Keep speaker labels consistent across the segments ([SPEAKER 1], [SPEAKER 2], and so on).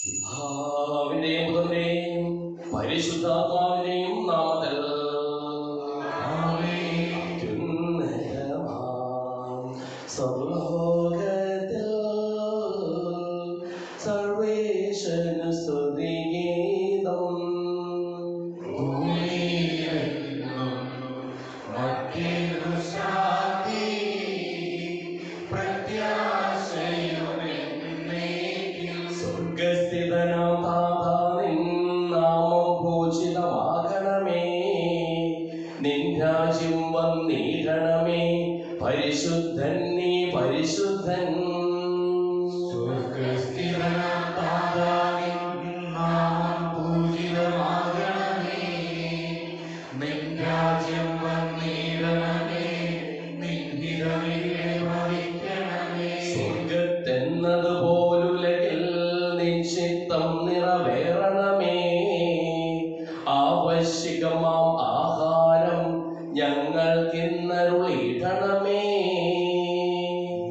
[SPEAKER 1] പിതാവിന്റെയും പുത്രന്റെയും പരിശുദ്ധാത്മാവിന്റെയും നാമത്തിൽ സർവലോകത്തിൽ സർവേശ്വരന് സ്തുതിഗീതം. സ്വർഗസ്ഥിതനാം താതാ, നിൻ നാമം പൂജിതമാകണമേ. നിൻ രാജ്യം വന്നിടണമേ. പരിശുദ്ധൻ നീ പരിശുദ്ധൻ.
[SPEAKER 2] സ്വർഗസ്ഥിതനാം താതാ, നിൻ നാമം പൂജിതമാകണമേ. നിൻ രാജ്യം വന്നിടണമേ. നിൻ ഹിതമില്ലേ ഭവിക്കണമേ.
[SPEAKER 1] സ്വർഗത്തെന്നതുപോലുലകിൽ നിൻ ചിത്തം നിറവേറണമേ. ആവശ്യകമാം ആഹാരം ഞങ്ങൾക്കിന്നരുളിടണമേ.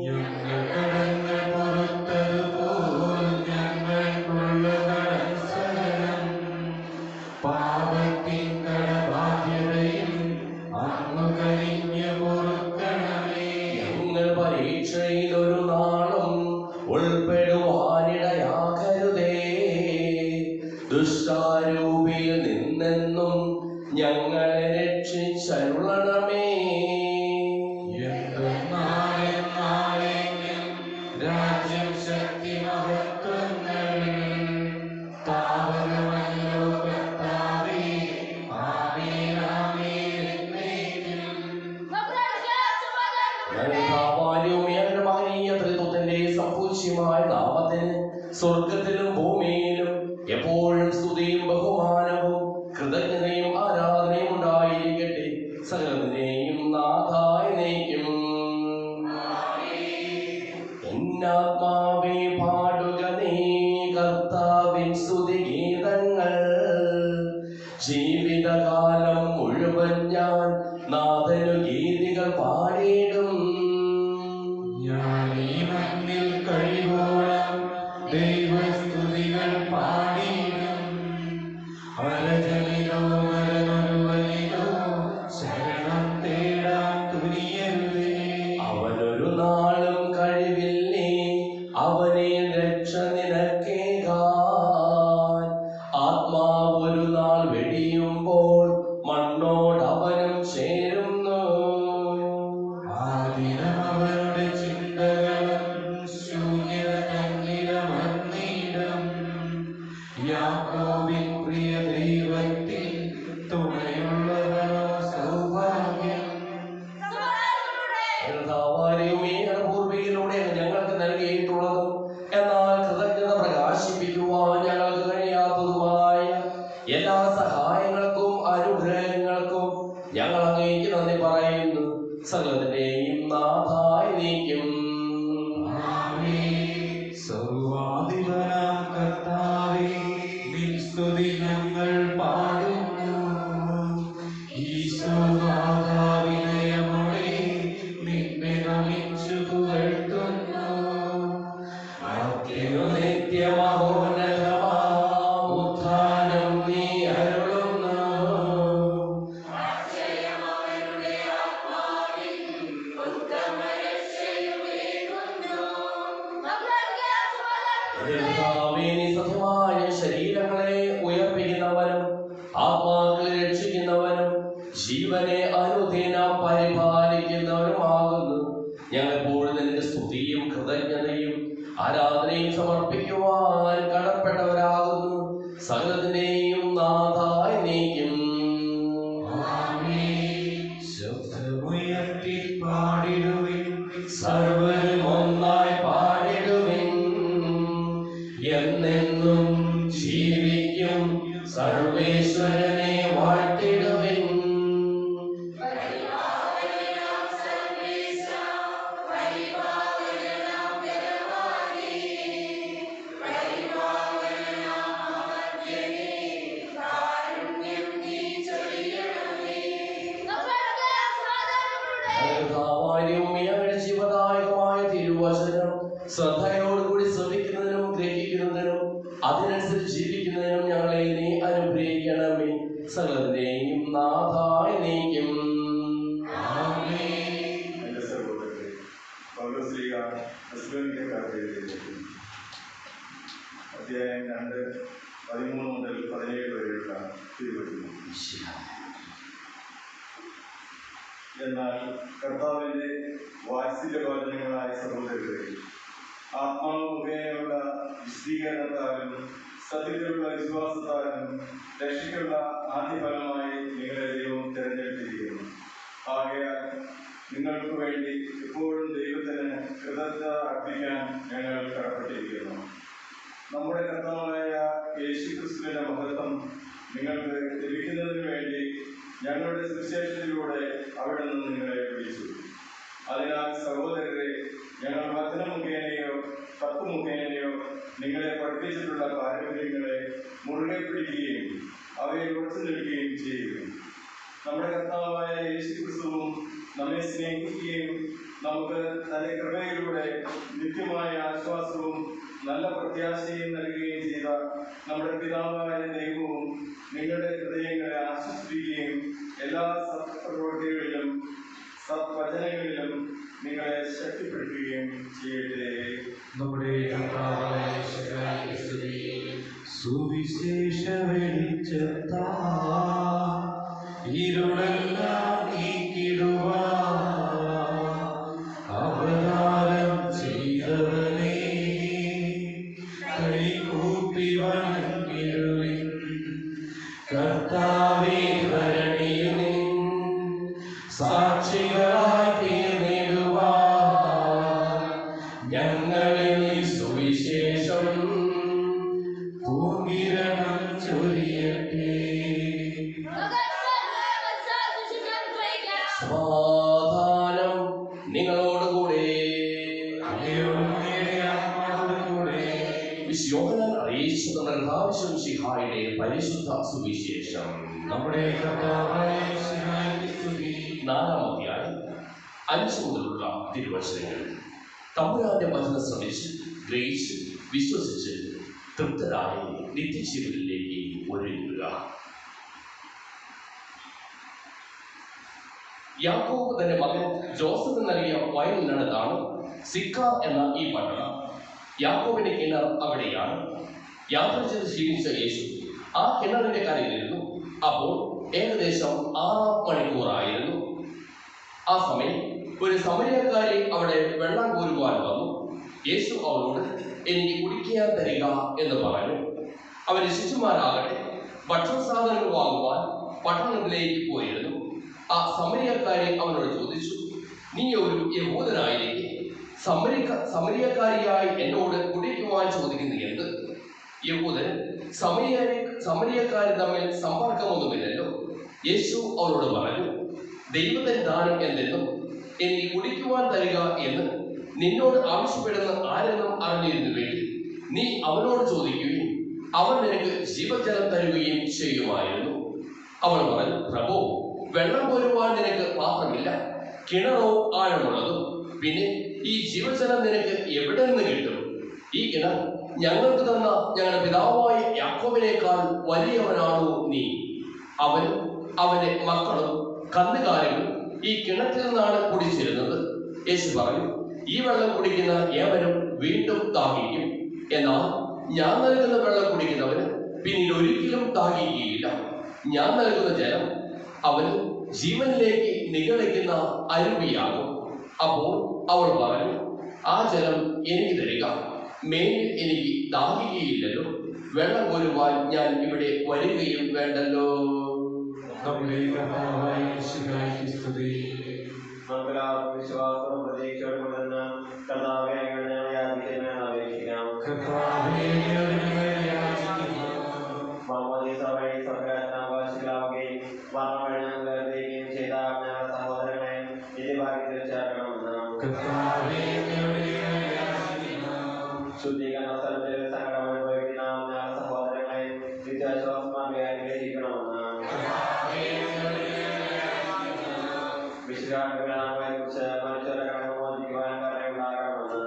[SPEAKER 2] ഞങ്ങൾ കടങ്ങൾ പുറത്തതുപോൽ ഞങ്ങൾക്കുള്ള കടം സഹനം. പാപത്തിൻ കടബാധ്യതയും അങ്ങ് കനിഞ്ഞു പൊറുക്കണമേ.
[SPEAKER 1] ഞങ്ങൾ പരീക്ഷയിലൊരു നാളും ഉൾപ്പെടുവാനിടയാകരുതേ. ദുഷ്ടാരൂപിയിൽ നിന്നെന്നും ഞങ്ങളെ രക്ഷിച്ചരുളണമേ.
[SPEAKER 2] രാജ്യം ശക്തി മഹത്വങ്ങൾ താവകമല്ലോ കർത്താവേ. ആമേൻ ആമേൻ എന്നേക്കും.
[SPEAKER 1] ത്രിത്വത്തിന്റെ സംപൂജ്യമായ നാമത്തിന് സ്വർഗത്തിലും ഭൂമിയിലും എപ്പോഴും സ്തുതിയും ബഹുമാനവും കൃതജ്ഞതയും ആരാധനയും ഉണ്ടായിരിക്കട്ടെ. സകലത്തിനെയും നാഥായി നയിക്കും. എന്നാത്മാവേ പാടുക നീ കർത്താവിൻ സ്തുതിഗീതങ്ങൾ. ജീവിതകാലം മുഴുവൻ ഞാൻ നാഥനു ഗീതികൾ പാടിയിടും.
[SPEAKER 2] ഞാൻ ഈ മണ്ണിൽ കഴിവോളം ദൈവസ്തുതികൾ പാടിയിടും. അരജനിലോ മരമരുവനിലോ ശരണം തേടാൻ തുനിയരുതേ.
[SPEAKER 1] അവനൊരു നാളും കഴിവില്ലേ അവനെ രക്ഷ നിനക്കേകാൻ. ആത്മാവൊരു നാൾ വെടിയുമ്പോൾ മണ്ണോടവനും ചേരുന്നു.
[SPEAKER 2] ആ ദിനം അവരുടെ ചിന്തകളും ശൂന്യത തന്നിലമർന്നിടും. യാക്കോബിൻ പ്രിയ ദൈവത്തിൻ തുണയുള്ളവരോ സൗഭാഗ്യം.
[SPEAKER 1] പൂർവികയിലൂടെ ഞങ്ങൾക്ക് നൽകിയിട്ടുള്ളതും എന്നാൽ കൃതജ്ഞത പ്രകാശിപ്പിക്കുവാൻ ഞങ്ങൾക്ക് കഴിയാത്തതുമായ എല്ലാ സഹായങ്ങൾക്കും അനുഗ്രഹങ്ങൾക്കും ഞങ്ങൾ അങ്ങേക്ക് നന്ദി പറയുന്നു. സകലത്തിന്റെയും നാഥായി നീക്കും.
[SPEAKER 2] സർവാധിപനാം കർത്താവേ, നിൻ സ്തുതി ഞങ്ങൾ പാടുന്നു. ഈശോനാഥാവിനയമോടെ നിന്നെ നമിച്ചു പുകഴ്ത്തുന്നു.
[SPEAKER 1] നിത്യമഹോന്നതമാം ഉത്ഥാനം നീ അരുളുന്നു. സത്യമായ ശരീരങ്ങളെ ഉയർപ്പിക്കുന്നവനും ആത്മാക്കളെ രക്ഷിക്കുന്നവനും ജീവനെ അനുദിനം പരിപാലിക്കുന്നവനുമാകുന്നു. ഞങ്ങളെപ്പോഴും നിന്റെ സ്തുതിയും കൃതജ്ഞതയും ആരാധനയും സമർപ്പിക്കുവാൻ കടപ്പെട്ടവരാകുന്നു. സകലത്തിന്റെയും നാഥായി നീക്കും.
[SPEAKER 2] ശബ്ദമുയർത്തി പാടിടുവിൻ,
[SPEAKER 1] സർവരും ഒന്നായി പാടിടുവിൻ. എന്നെന്നും ജീവിക്കും സർവേശ്വരനെ വാഴ്ത്തിടുവിൻ. ജീവദായകമായ തിരുവചനം ശ്രദ്ധയോടുകൂടി ശ്രവിക്കുന്നതിനും ഗ്രഹിക്കുന്നതിനും അതിന്
[SPEAKER 3] പൗലോസ്ലീഹ തെസ്സലോനിക്കക്കാർക്ക് എഴുതിയത് അധ്യായം 2:13 മുതൽ 17 വരെയുള്ള തിരുവചനം. എന്നാൽ കർത്താവിന്റെ വാത്സല്യവചനങ്ങളായ സഹോദരരെ, ആത്മാവ് മുഖേനയുള്ള വിശദീകരണത്താലും സത്യത്തിലുള്ള വിശ്വാസത്താലും രക്ഷയ്ക്കുള്ള ആദ്യഫലമായി നിങ്ങളെ ദൈവം തിരഞ്ഞെടുത്തിരിക്കുന്നു. ആകയാൽ നിങ്ങൾക്ക് വേണ്ടി എപ്പോഴും ദൈവത്തിന് കൃതജ്ഞത അർപ്പിക്കാൻ ഞങ്ങൾ കടപ്പെട്ടിരിക്കുന്നു. നമ്മുടെ കർത്താവായ യേശുക്രിസ്തുവിന്റെ മഹത്വം നിങ്ങൾക്ക് ലഭിക്കുന്നതിന് വേണ്ടി ഞങ്ങളുടെ സുവിശേഷത്തിലൂടെ അവിടെ നിന്ന് നിങ്ങളെ വിളിച്ചു. അതിനാൽ സഹോദരരെ, ഞങ്ങൾ വചനം മുഖേനയോ കത്ത് മുഖേനയോ നിങ്ങളെ പഠിപ്പിച്ചിട്ടുള്ള പാരമ്പര്യങ്ങളെ മുറുകെ പിടിക്കുകയും അവയിൽ ഉറച്ചു നിൽക്കുകയും ചെയ്യുക. നമ്മുടെ കർത്താവായ യേശുക്രിസ്തുവും നമ്മെ സ്നേഹിക്കുകയും നമുക്ക് തന്റെ കൃപയിലൂടെ നിത്യമായ ആശ്വാസവും നല്ല പ്രത്യാശയും നൽകുകയും ചെയ്ത നമ്മുടെ പിതാവായ ദൈവവും നിങ്ങളുടെ ഹൃദയങ്ങളെ ആശ്വസിപ്പിക്കുകയും എല്ലാ സത്പ്രവൃത്തികളിലും സത്വചനങ്ങളിലും നിങ്ങളെ ശക്തിപ്പെടുത്തുകയും ചെയ്യട്ടെ.
[SPEAKER 2] നമ്മുടെ സുവിശേഷ വെളിച്ചത്താ ഇരുളെല്ലാം നീക്കിടുവാൻ അവതാരം ചെയ്തവനേ, കൈകൂപ്പി വണങ്ങിടുവിൻ. കർത്താവേ, ഭരണിയിൽ നിൻ സാക്ഷികളായി തീർന്നിടുവാൻ ഞങ്ങളെ നീ സുവിശേഷം പൂങ്കിരണം ചൊരിയട്ടെ.
[SPEAKER 1] സമാധാനം നിങ്ങളോടുകൂടെ. യോഹന്നാൻ അറിയിച്ചത് കർത്താവിന്റെ പരിശുദ്ധ സുവിശേഷം.
[SPEAKER 2] നമ്മുടെ കർത്താവായ യേശുവിന്റെ സ്തുതി.
[SPEAKER 1] 4-ാം അധ്യായം 5 മുതലുള്ള തിരുവചനങ്ങൾ. തമ്പുരാന്റെ വചനം ശ്രമിച്ച് ഗ്രഹിച്ച് വിശ്വസിച്ച് തൃപ്തരായി നിത്യജീവനിലേക്ക് ഒരുങ്ങുക. യാക്കോബ് തന്റെ മകൻ ജോസഫ് നൽകിയ വയലിനടുത്താണ് സിക്കാർ എന്ന ഈ പട്ടണം. യാക്കോബിന്റെ കിണർ അവിടെയാണ്. യാത്ര ചെയ്ത് ക്ഷീണിച്ച യേശു ആ കിണറിന്റെ കരയിലിരുന്നു. അപ്പോൾ ഏകദേശം 6 മണിക്കൂറായിരുന്നു. ആ സമയം ഒരു സമരിയക്കാരി അവിടെ വെള്ളം കോരുവാൻ വന്നു. യേശു അവളോട്, എനിക്ക് കുടിക്കാൻ തരിക എന്ന് പറഞ്ഞു. അവന്റെ ശിശുമാരാകട്ടെ ഭക്ഷണ സാധനങ്ങൾ വാങ്ങുവാൻ പട്ടണത്തിലേക്ക് പോയിരുന്നു. ആ സമരിയക്കാരി അവനോട് ചോദിച്ചു, നീ ഒരു യഹൂദനായിരിക്കെ സമരിയക്കാരിയായി എന്നോട് കുടിക്കുവാൻ ചോദിക്കുന്നത് എന്ത്? യഹൂദൻ സമരിയക്കാരും തമ്മിൽ സമ്പർക്കമൊന്നുമില്ലല്ലോ. യേശു അവരോട് പറഞ്ഞു, ദൈവത്തിന്റെ ദാനം എന്തെന്നും എനിക്ക് കുടിക്കുവാൻ തരിക എന്ന് നിന്നോട് ആവശ്യപ്പെടുന്ന ആരെന്നും അറിഞ്ഞിരുന്നുവെങ്കിൽ നീ അവനോട് ചോദിക്കുകയും അവൻ നിനക്ക് ജീവജലം തരുകയും ചെയ്യുമായിരുന്നു. അവൾ പറഞ്ഞു, പ്രഭോ, വെള്ളം കോരുവാൻ നിനക്ക് പാത്രമില്ല, കിണറോ ആഴമുള്ളതും, പിന്നെ ഈ ജീവജലം നിനക്ക് എവിടെ നിന്ന് കിട്ടും? ഈ കിണർ ഞങ്ങൾക്ക് തന്ന ഞങ്ങളുടെ പിതാവായ യാക്കോബിനേക്കാൾ വലിയവനാണോ നീ? അവനും അവന്റെ മക്കളും കന്നുകാലികളും ഈ കിണറ്റിൽ നിന്നാണ് കുടിച്ചിരുന്നത്. യേശു പറഞ്ഞു, ഈ വെള്ളം കുടിക്കുന്ന ഏവരും വീണ്ടും ദാഹിക്കും. എന്നാൽ ഞാൻ നൽകുന്ന വെള്ളം കുടിക്കുന്നവന് പിന്നീട് ഒരിക്കലും ദാഹിക്കുകയില്ല. ഞാൻ നൽകുന്ന ജലം അവന് ജീവനിലേക്ക് നിഗളിക്കുന്ന അരുവിയാകും. അപ്പോൾ അവൾ പറഞ്ഞു, ആ ജലം എനിക്ക് തരിക, മേലിൽ എനിക്ക് ദാഹിക്കുകയില്ലല്ലോ, വെള്ളം കോരുവാൻ ഞാൻ ഇവിടെ വരികയും വേണ്ടല്ലോ.
[SPEAKER 4] വിശ്വാസവും പ്രതീക്ഷയോടെ കൊണ്ടുവന്ന് കർത്താവേ അപേക്ഷിക്കാം. വഴി സ്വർഗാവകാശികളാവുകയും മരണം വേർതിരിക്കുകയും ചെയ്ത ഞങ്ങളുടെ സഹോദരങ്ങളെ നിത്യഭാഗ്യത്തിൽ ചേർക്കണമെന്ന് ശുദ്ധീകരണ സ്ഥലത്തിൽ സങ്കടം അനുഭവിക്കുന്ന ഞങ്ങളുടെ സഹോദരങ്ങളെ നിത്യാശ്വാസമായി അനുഗ്രഹിക്കണമെന്ന് വിശുദ്ധാത്മാവിനെ കുറിച്ച് മനുഷ്യരെ കടന്നുപോകാൻ പറയുണ്ടാകണമെന്ന്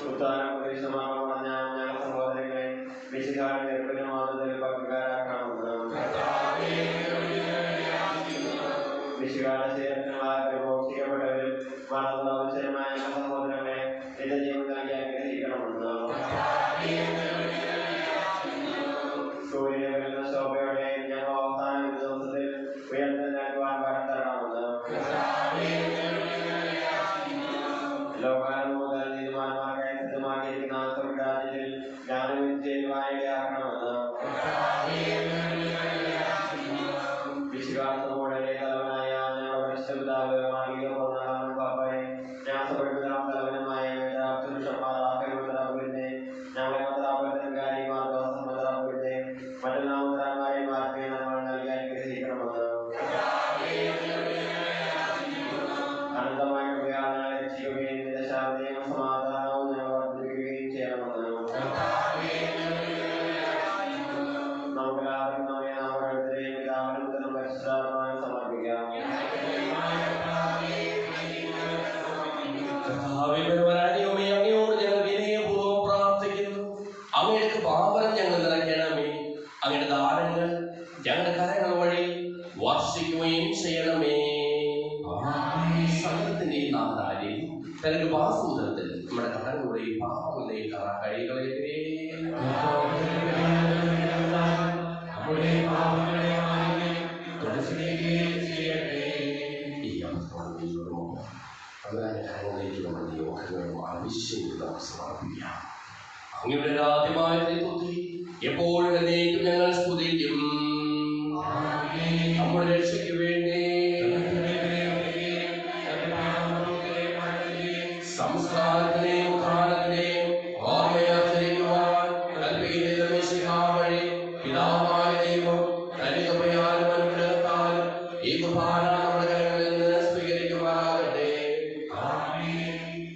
[SPEAKER 4] ഉത്താനം പ്രതീക്ഷമാണെന്ന് പറഞ്ഞ ഞങ്ങളുടെ സഹോദരങ്ങളെ വിശുദ്ധാത്മാവിനെ എപ്പോഴും മാതൃകയിൽ പങ്കുകാരാക്കണമെന്ന് വിശുദ്ധാത്മ ശേഖരങ്ങളാൽ പ്രഘോഷിക്കപ്പെട്ട
[SPEAKER 1] നാഥനാരെയും തന്റെ വാസൂദത്തിൽ നമ്മുടെ കടങ്ങളുടെയും പാപങ്ങളുടെയും കഴികളെ അങ്ങയുടെ ആദ്യമായ എപ്പോഴും എന്നേക്കും ഞങ്ങൾ സ്തുതിക്കും. നമ്മുടെ രക്ഷയ്ക്ക് വേണ്ടി സംസ്കാരത്തിനെയും കാലത്തിനെയും ഓർമ്മയാചരിക്കുവാൻ കൽപ്പിക്കുന്ന വഴി പിതാവായ ദൈവം തനികയാലും അനുഗ്രഹത്താലും ഈ കുർബാന നമ്മുടെ കരങ്ങളിൽ നിന്ന് സ്വീകരിക്കുവാനാകട്ടെ.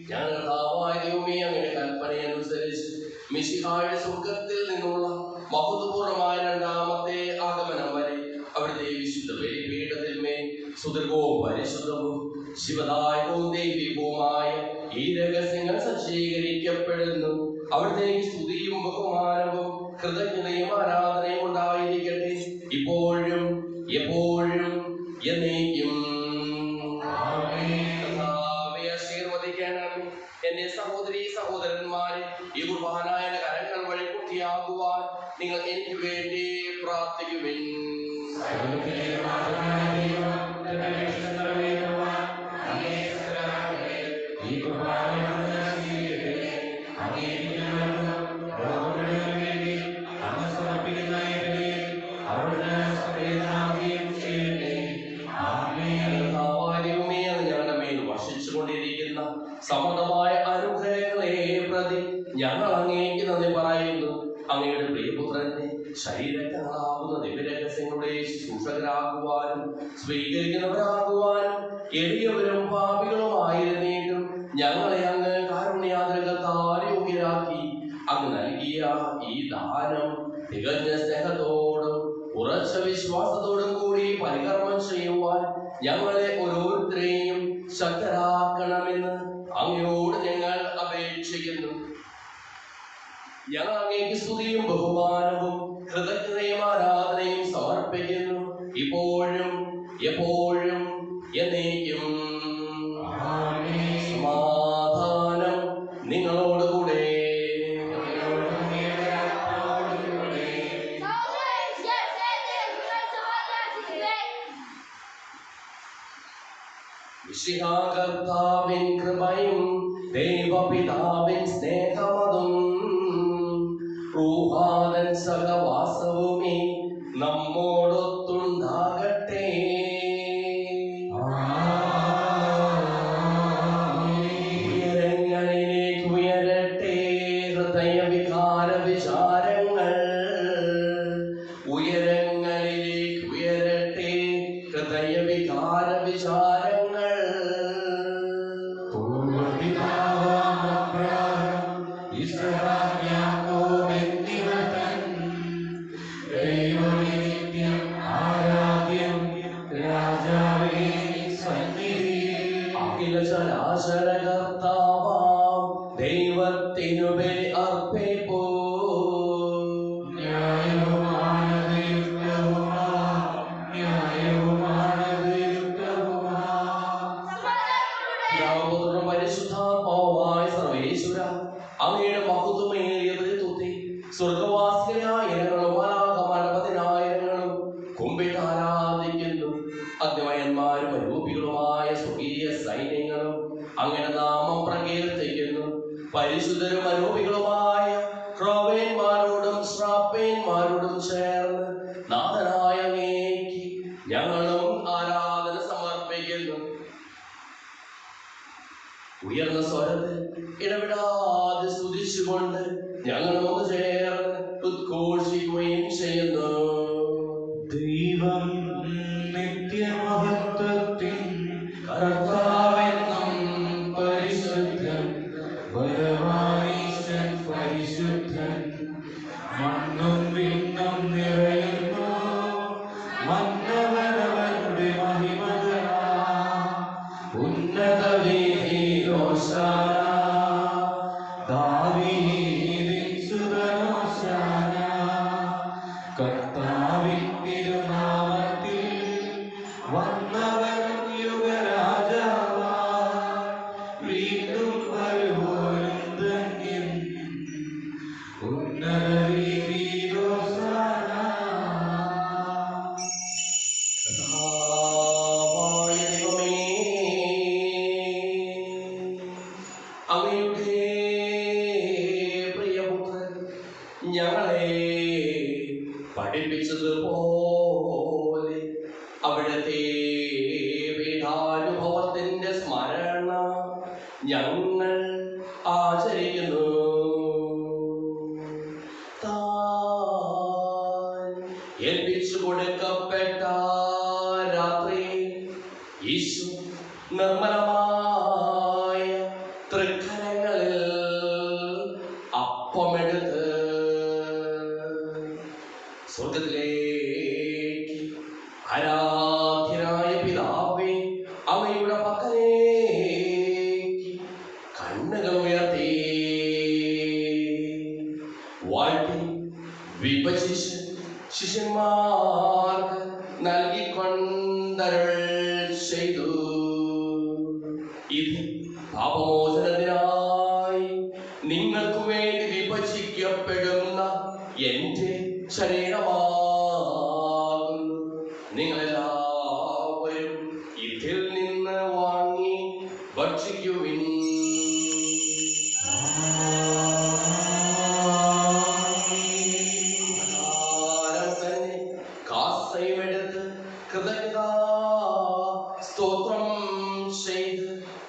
[SPEAKER 1] ഞങ്ങളുടെ കർത്താവായ ദൈവമേ, അങ്ങയുടെ കൽപ്പനയനുസരിച്ച് മിശിഹായുടെ സ്വർഗ്ഗത്തിൽ നിന്നുള്ള മഹത്വപൂർണമായ രണ്ടാമത്തെ ആഗമനം വരെ അവിടുത്തെ വിശുദ്ധ ബലിപീഠത്തിന്മേൽ സുദീർഘവും പരിശുദ്ധവും ശിവദായകവും ദൈവികവുമായ ഈ രഹസ്യങ്ങൾ സജ്ജീകരിക്കപ്പെടുന്നു. അവിടുത്തെ സ്തുതിയും ബഹുമാനവും കൃതജ്ഞതയും ആരാധനയും ഉണ്ടായിരിക്കട്ടെ, ഇപ്പോഴും എപ്പോഴും എന്നേക്കും. ആശീർവദിക്കണം. എന്റെ സഹോദരീ സഹോദരന്മാരെ, ഈ കുർബാനായ കരങ്ങൾ വഴി പൂർത്തിയാക്കുവാൻ നിങ്ങൾ എനിക്ക് വേണ്ടി പ്രാർത്ഥിക്കുവിൻ. ഞങ്ങളുടെ മേൽ വർഷിച്ചുകൊണ്ടിരിക്കുന്ന സമൃദ്ധമായ അനുഗ്രഹങ്ങളെ പ്രതി ഞങ്ങൾ അങ്ങേക്ക് നന്ദി പറയുന്നു. അങ്ങയുടെ പ്രിയപുത്രന്റെ ശരീരങ്ങളാകുന്ന ദിവ്യരഹസ്യങ്ങളുടെ ശുശ്രൂഷകരാകുവാനും സ്വീകരിക്കുന്നവരാകുവാനും എളിയവരും പാപികളുമായിരുന്നിട്ടും ഞങ്ങളെ അങ്ങ് കാരുണ്യാദ്രകത്താൽ യോഗ്യരാക്കി. അങ്ങ് നൽകിയ ഈ ദാനം തികഞ്ഞ സ്നേഹത്തോടും ഉറച്ച വിശ്വാസത്തോടും കൂടി പരികർമ്മം ചെയ്യുവാൻ ഞങ്ങളെ ഓരോരുത്തരെയും ശക്തരാക്കണമെന്ന് അങ്ങയോട് ഞങ്ങൾ അപേക്ഷിക്കുന്നു. ഞങ്ങൾ അങ്ങേക്ക് സ്തുതിയും ബഹുമാനവും കൃതജ്ഞതയും ആരാധനയും സമർപ്പിക്കുന്നു, ഇപ്പോഴും എപ്പോഴും എന്നേക്കും. സമാധാനം നിങ്ങളോടുകൂടെ. കർത്താവിൻ കൃപയും ദൈവപിതാവിൻ സ്നേഹമതും റൂഹാദൻ സഹവാസവുമേ നമ്മോടൊത്തുണ്ടാകട്ടെ. ഉയരങ്ങളിലേക്ക് ഉയരട്ടെ ഹൃദയവികാര വിചാരങ്ങൾ. ഉയരങ്ങളിലേക്ക് ഉയരട്ടെ ഹൃദയവികാര വിചാരങ്ങൾ. ചരാചരകർത്താവാം ദൈവത്തിനു ബലി അർപ്പിപ്പൂ. പരിശുദ്ധാത്മാവുമായ സർവേശ്വര, അങ്ങയുടെ മഹത്വമേറിയ തൃത്വത്തെ സ്വർഗവാസികളായ ഇനങ്ങളും അനാഥമാനപതിനായിരങ്ങളും കുമ്പിട്ട് ആരാധിക്കുന്നു. അഗ്നിമയന്മാരും അരൂപികളുമായ സ്വർഗീയ സൈന്യങ്ങളും അങ്ങയുടെ നാമം പ്രകീർത്തിക്കുന്നു. പരിശുദ്ധരും അരൂപികളുമായ ക്രോവേന്മാരോടും ശ്രാപ്പേന്മാരോടും ചേർന്ന് നാഥനായ അങ്ങേക്ക് ഞങ്ങളും ആരാധന സമർപ്പിക്കുന്നു. ഉയർന്ന സ്വരത്തിൽ ഇടപെടാതെ സ്തുതിച്ചുകൊണ്ട് ഞങ്ങളും ഒന്ന് ചേർന്ന് ഉദ്ഘോഷിക്കുകയും ചെയ്യുന്നു.
[SPEAKER 2] ദൈവം നിത്യമഹത്വത്തിൻ കർത്താവെന്നും പരിശുദ്ധൻ, ബലവാനീശൻ പരിശുദ്ധൻ, മണ്ണും വിണ്ണും നിറയുന്നു മന്നവനവരുടെ മഹിമകളാൽ. ഉന്നത വീഥിയിൽ ഹോശാന, ദാവീദിൻ സുതൻ ഹോശാന. കർത്താവിൻ തിരുനാമത്തിൽ വന്നവൻ യുഗരാജാവായി
[SPEAKER 1] ഞങ്ങളെ പഠിപ്പിച്ചതുപോലെ അവിടുത്തെ പീഠാനുഭവത്തിന്റെ സ്മരണ ഞങ്ങൾ ആചരിക്കുന്നു. താൻ ഏൽപ്പിച്ചു കൊടുക്കപ്പെട്ട രാത്രി യേശു നിർമ്മലമായ തൃക്കരങ്ങളിൽ അപ്പമെടുത്ത് സ്വർഗത്തിലേക്ക് ആരാധ്യനായ പിതാവേ അങ്ങയുടെ പക്കലേക്ക് കണ്ണുകൾ ഉയർത്തി വാഴ്ത്തി വിഭജിച്ച് ശിഷ്യന്മാർക്ക് നൽകിക്കൊണ്ടരുൾ ചെയ്തു. ഇത് പാപമോചനത്തിനായി നിങ്ങൾക്ക് വേണ്ടി വിഭജിക്കപ്പെടുന്ന എന്റെ ശരീരമാകുന്നു. നിങ്ങളെല്ലാവരും ഇതിൽ നിന്ന് വാങ്ങി ഭക്ഷിക്കുവിൻ. തന്നെ കാസയുമെടുത്ത് കൃതജ്ഞതാ സ്തോത്രം ചെയ്ത്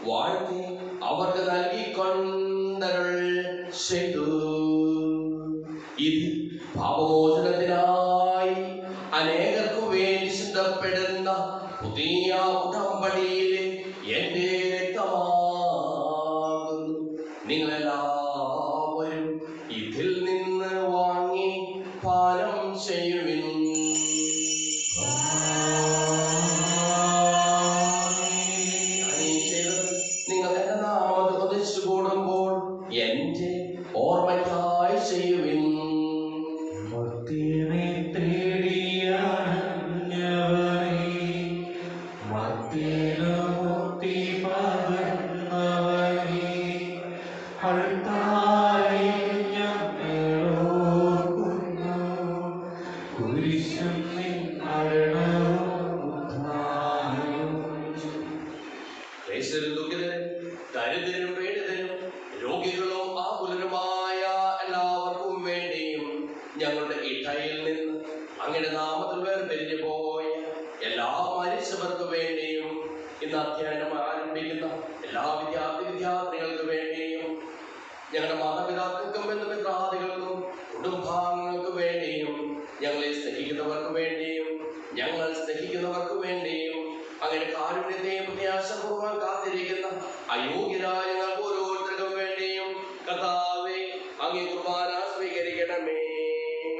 [SPEAKER 1] വാഴ്ത്തി അവർക്ക് നൽകിക്കൊണ്ടരുൾ ചെയ്തു. ഇത് പാപമോചനത്തിനായി അനേകർക്കു വേണ്ടി ചിന്തപ്പെടുന്ന പുതിയ ഉടമ്പടിയിലെ എന്റെ രക്തമാകുന്നു. നിങ്ങളെല്ലാവരും ഇതിൽ നിന്ന് വാങ്ങി പാനം ചെയ്യുവിൻ. നിങ്ങൾ എന്റെ നാമത്തിൽ ഒന്നിച്ചു കൂടുമ്പോൾ എന്റെ ഓർമ്മയ്ക്കായി ചെയ്യുവിൻ.
[SPEAKER 2] മർത്യനെ തേടിയണഞ്ഞവനെ, മർത്യനു മുക്തി പകർന്നവനെ, അൾത്താരയിൽ ഞങ്ങളോർക്കുന്നു. കുരിശും നിൻ മരണവും ഉത്ഥാനവും.
[SPEAKER 1] ക്ലേശരും ദുഃഖിതരും ദരിദ്രരും പീഡിതരും രോഗികളും ആകുലരുമായ എല്ലാവർക്കും വേണ്ടിയും ഞങ്ങളുടെ ഇടയിൽ നിന്ന് അങ്ങയുടെ നാമത്തിൽ വേർപിരിഞ്ഞു പോയ എല്ലാ മരിച്ചവർക്ക് വേണ്ടിയും ഇന്ന് അധ്യയനം ആരംഭിക്കുന്ന എല്ലാ വിദ്യാർത്ഥികൾക്ക് വേണ്ടിയും ഞങ്ങളുടെ മാതാപിതാക്കൾക്കും ബന്ധുമിത്രാദികൾക്കും കുടുംബാംഗങ്ങൾക്ക് വേണ്ടിയും ഞങ്ങളെ സ്നേഹിക്കുന്നവർക്ക് വേണ്ടിയും ഞങ്ങൾ സ്നേഹിക്കുന്നവർക്ക് വേണ്ടിയും അങ്ങനെ കാരുണ്യത്തെ പ്രത്യാശപൂർവ്വം കാത്തിരിക്കുന്ന അയോഗ്യരായ ഞങ്ങൾക്ക് ഓരോരുത്തർക്കും വേണ്ടിയും കർത്താവേ അങ്ങേ കുർബാന സ്വീകരിക്കണമേ.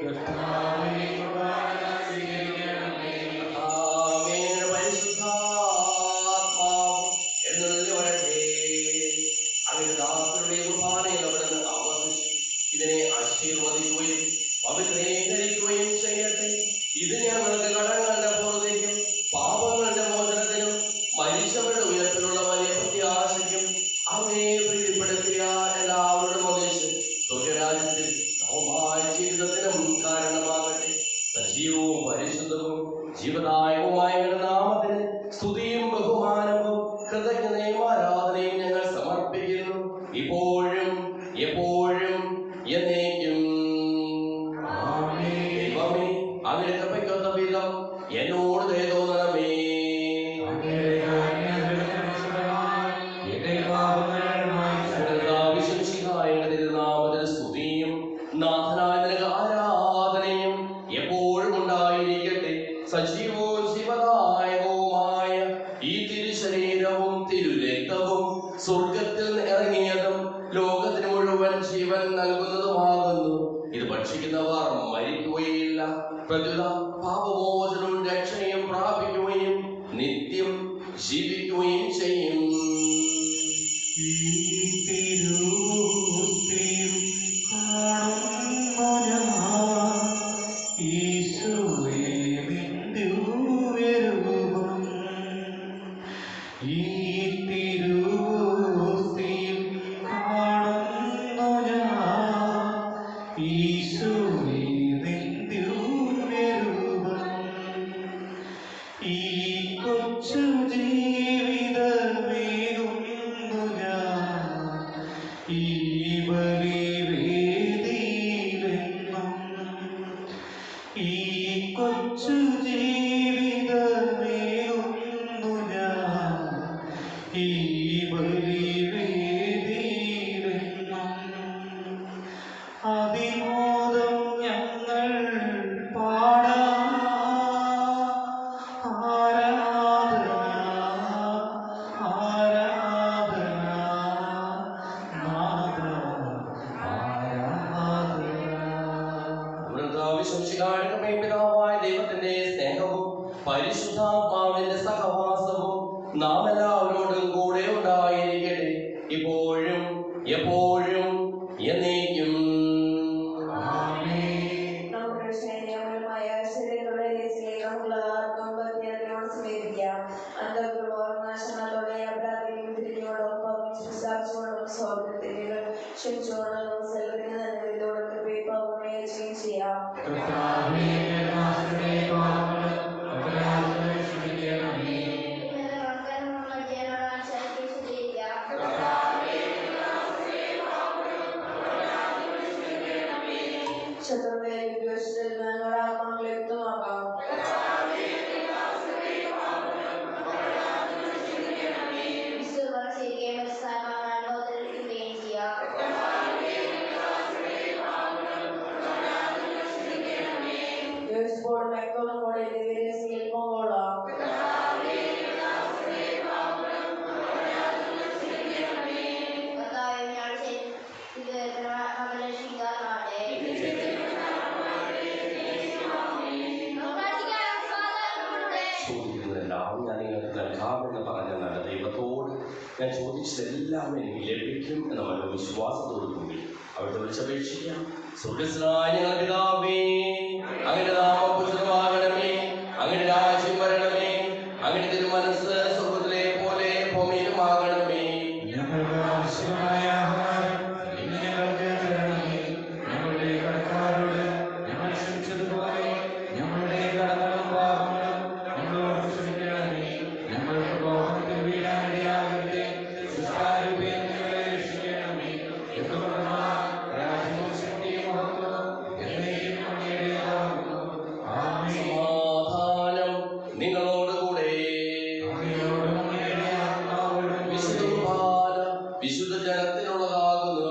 [SPEAKER 2] കർത്താവേ, കുർബാന സ്വീകരിക്കണമേ.
[SPEAKER 1] കർത്താവേ, പരിശുദ്ധാത്മാവ് എന്നുള്ളിൽ വരട്ടെ. അങ്ങയുടെ ദാസരുടെ കുർബാനയിൽ അവിടുന്ന് ആവർത്തിച്ച് ഇതിനെ ആശീർവദിക്കുകയും പവിത്രീകരിക്കുകയും ചെയ്യട്ടെ. ഇത് ഞങ്ങൾക്ക് കടങ്ങളുടെ പൂർത്തിക്കും പാപങ്ങളുടെ മോചനത്തിനും മരിച്ചവരുടെ ഉയർത്തിലുള്ള വലിയ പ്രത്യാശയ്ക്കും അങ്ങേ പ്രീതിപ്പെടുത്തിയ എല്ലാവരുടെ മനുഷ്യ സ്വർഗരാജ്യത്തിൽ നവമായ ജീവിതത്തിനും കാരണമാകട്ടെ. സജീവവും പരിശുദ്ധവും ജീവദായകവുമായ നാമത്തിന് സ്തുതിയും ബഹുമാനവും കൃതജ്ഞതയും ആരാധനയും ഞങ്ങൾ സമർപ്പിക്കുന്നു, ഇപ്പോഴും എപ്പോഴും എന്നേക്കും. ദൈവമേ, അങ്ങയുടെ കൃപയ്ക്കൊത്ത വിധം എന്നോട് ദയ തോന്നണമേ. നാമത്തിന് സ്തുതിയും നാഥനായ ആരാധനയും എപ്പോഴും ഉണ്ടായിരിക്കട്ടെ. സജീവവും ശിവദായകവുമായ ഈ തിരുശരീരവും തിരുരക്തവും സ്വർഗത്തിൽ നിന്ന് ഇറങ്ങിയതും ലോകത്തിന് മുഴുവൻ ജീവൻ നൽകുന്നതുമാകുന്നു. ഇത് ഭക്ഷിക്കുന്നവർ മരിക്കുകയില്ല, പ്രത്യുത പാപമോചനവും രക്ഷയും പ്രാപിക്കുകയും നിത്യം ജീവിക്കുകയും ചെയ്യും.
[SPEAKER 2] ഈശോയെ നിൻ ദിവ്യരൂപം
[SPEAKER 1] ഞാൻ ചോദിച്ചതെല്ലാം എനിക്ക് ലഭിക്കും എന്ന മനോവിശ്വാസത്തോടു കൂടി അവിടുത്തെ വിളിച്ചപേക്ഷിക്കാം. സ്വർഗ്ഗസ്ഥനായ ഞങ്ങളുടെ പിതാവേ, അങ്ങയുടെ നാമം പൂജിതമാകണമേ, അങ്ങയുടെ രാജ്യം വരണമേ, അങ്ങയുടെ തിരുമനസ്സ് സ്വർഗ്ഗത്തിലെ പോലെ ഭൂമിയിലുമാകണമേ.
[SPEAKER 2] ഞങ്ങൾക്ക് ആവശ്യമായ ആഹാരം ഇന്ന് ഞങ്ങൾക്ക് തരണമേ. ഞങ്ങളുടെ കടക്കാരോട് ഞങ്ങൾ ക്ഷമിച്ചതുപോലെ ഞങ്ങളുടെ കടങ്ങളും പാപങ്ങളും ഞങ്ങളോട് ക്ഷമിക്കണമേ. ഞങ്ങൾക്ക് ലോകത്തിൽ വീഴാനിടയാകരുതേ. ദുഷ്ടാരൂപേ ഞങ്ങളെ രക്ഷിക്കണമേ. രാജ്യവും ശക്തിയും മഹത്വവും എന്നേക്കും അങ്ങയുടേതാകുന്നു. ആമേൻ.
[SPEAKER 1] സമാധാനം നിങ്ങളോടുകൂടെ. വിശുദ്ധ ജനത്തിനുള്ളതാകുന്നു.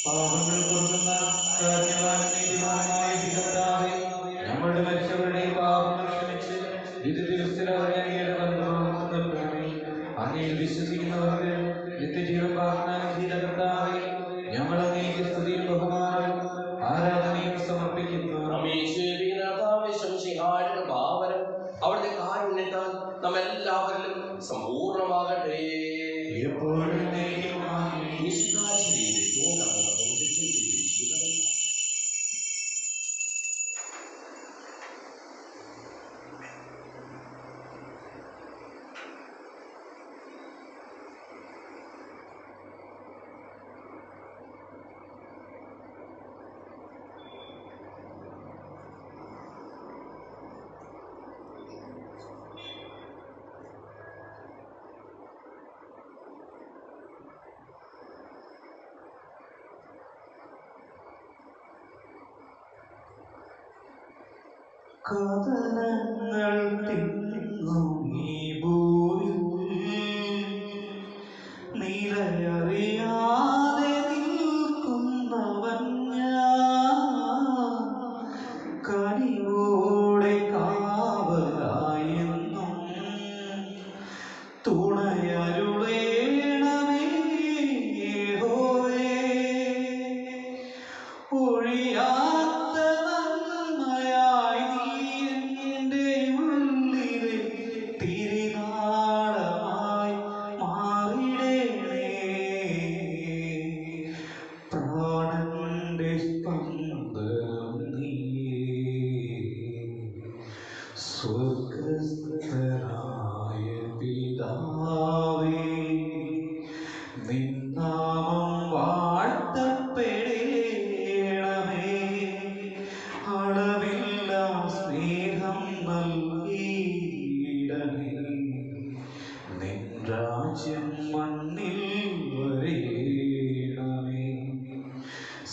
[SPEAKER 2] പാപങ്ങൾ കൊടുക്കുന്ന ഞങ്ങളുടെ മനുഷ്യരുടെ പാപങ്ങൾ ക്ഷമിച്ച് അങ്ങയിൽ വിശ്വസിക്കുന്നവർക്ക് നിത്യജീവൻ വാഗ്ദാനം ചെയ്ത കർത്താവേ, ഞങ്ങൾ അങ്ങേക്ക് സ്തുതിയും ബഹുമാനവും ആരാധനയും സമർപ്പിക്കുന്നു.
[SPEAKER 1] അവിടുത്തെ കാരുണ്യത്താൽ നമ്മെല്ലാവരിലും സമ്പൂർണ്ണമാകട്ടെ.
[SPEAKER 2] എപ്പോഴും കഥനങ്ങൾ തിങ്ങും ഈ ഭൂമിയിൽ നിലയറിയാതെ നിൽക്കുന്നവൻ ഞാൻ. കനിവോടെ കാവലായെന്നും തുണയരുളേണമേ യഹോവേ. ഒഴിയാത്ത നന്മയായി നീ എൻ്റെ ഉള്ളിലെ തിരുനാളമായി മാറിടണേ. പ്രാണന്റെ സ്പന്ദനം നീയേ. സ്വർഗ്ഗസ്ഥനായ പിതാവേ, നിൻ നാമം വാഴ്ത്തപ്പെടണമേ. അളവില്ലാ സ്നേഹം നൽകിയിടണേ. നിൻ രാജ്യം മണ്ണിൽ വരേണമേ.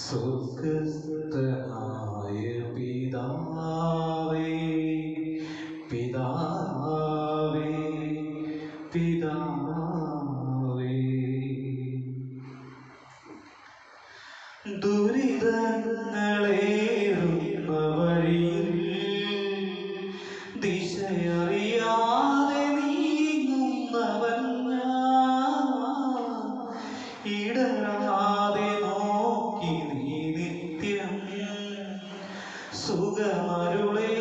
[SPEAKER 2] സ്വർഗ്ഗസ്ഥനായ പിതാവേ, പിതാവേ, പിതാവേ. ദുരിതങ്ങളേറുന്ന വഴിയിൽ ദിശയറിയാതെ നീങ്ങുന്നവൻ ഞാൻ. ഇടരാതെ നോക്കി നീ നിത്യം സുഖമരുളേണമേ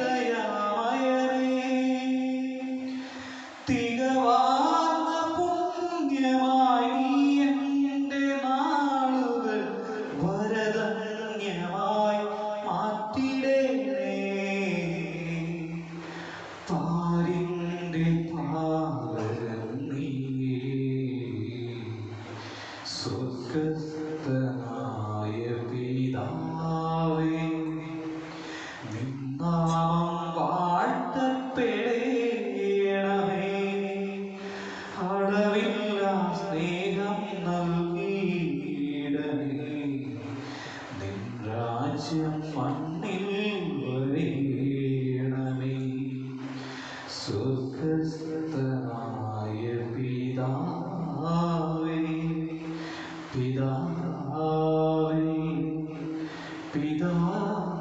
[SPEAKER 2] ദയാമയനേ. തികവാർന്ന പുണ്യമായി നീ എൻ്റെ നാളുകൾ സ്വർഗസ്ഥനായ പിതാവേ, നിൻ നാമം വാഴ്ത്തപ്പെടേണമേ. അളവില്ലാ സ്നേഹം നൽകിയിടണേ. നിൻ രാജ്യം മണ്ണിൽ വരേണമേ. സ്വർഗസ്ഥനായ പിതാവേ, പിതാവേ, പിതാവേ.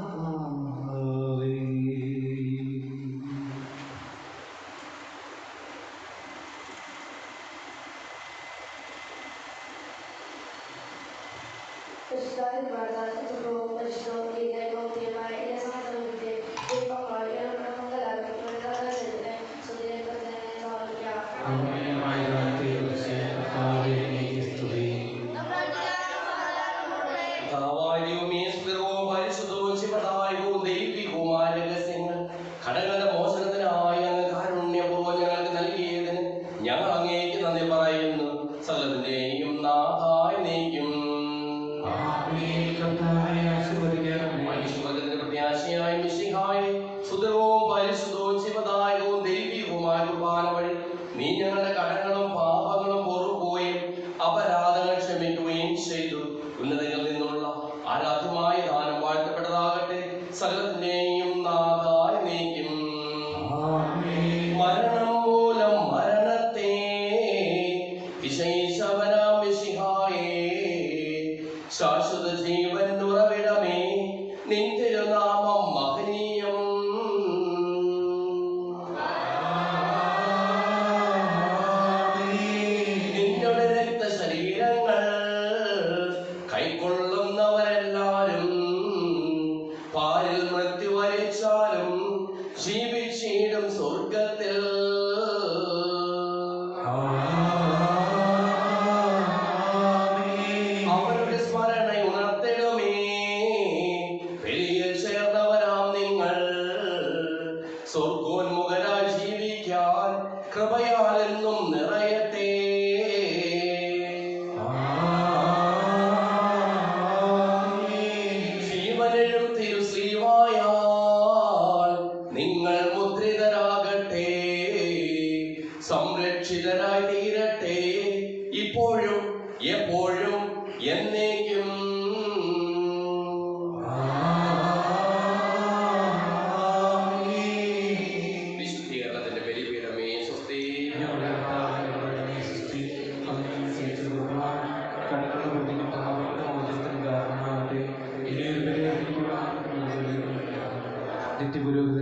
[SPEAKER 1] ഘടകങ്ങളുടെ മോചനത്തിനായി അങ്ങ് കാരുണ്യപൂർവ്വം ഞങ്ങൾക്ക് നൽകിയതിന് ഞങ്ങൾ അങ്ങേക്ക് നന്ദി പറയുന്നു. സകലത്തിന്റെയും നാഥായി നീക്കും മനുഷ്യവർഗത്തിന്റെ പ്രത്യാശയായ മിശിഹായെ, സുദൃഢവും പരിശുദ്ധവും ശിവദായകവും ദൈവികവുമായ കുർബാന വഴി നീ ഞങ്ങളുടെ കടങ്ങളും പാപങ്ങളും പൊറുക്കുകയും അപരാധങ്ങൾ ക്ഷമിക്കുകയും ചെയ്തു. ഉന്നതങ്ങളിൽ നിന്നുള്ള ആരാധ്യമായ ദാനം വാഴ്ത്തപ്പെട്ടതാകട്ടെ. സകലത്തിന്റെയും നാഥായി നീക്കും. മരണം മൂലം മരണത്തെ വിശേഷവനാം മിശിഹായേ, ശാശ്വത ജീവൻ ഉറവിടമേ, നിൻ തിരുനാമം മഹനീയം. നിന്റെ രക്തശരീരങ്ങൾ കൈക്കൊള്ളുന്നവരെല്ലാരും പാലിൽ മൃത്യു വരിച്ചാലും ജീവിച്ചിടും സ്വർഗത്തിൽ. അവരുടെ സ്മരണ ഉണർത്തിടുമേ. വെളിയിൽ ചേർന്നവരാം നിങ്ങൾ സ്വർഗോന്മുഖരായി ജീവിക്കാൻ കൃപയാൽ എന്നും നിറയട്ടെ. ജീവനും തിരുശ്രീവായാൽ നിങ്ങൾ മുദ്രിതരാകട്ടെ. സംരക്ഷിതരായി തീരട്ടെ, ഇപ്പോഴും എപ്പോഴും എന്നേക്കും. വിശുദ്ധീകരണത്തിന്റെ ബലിപീഠമേ സ്വസ്തി.
[SPEAKER 2] നിത്യപുരോഹിതൻ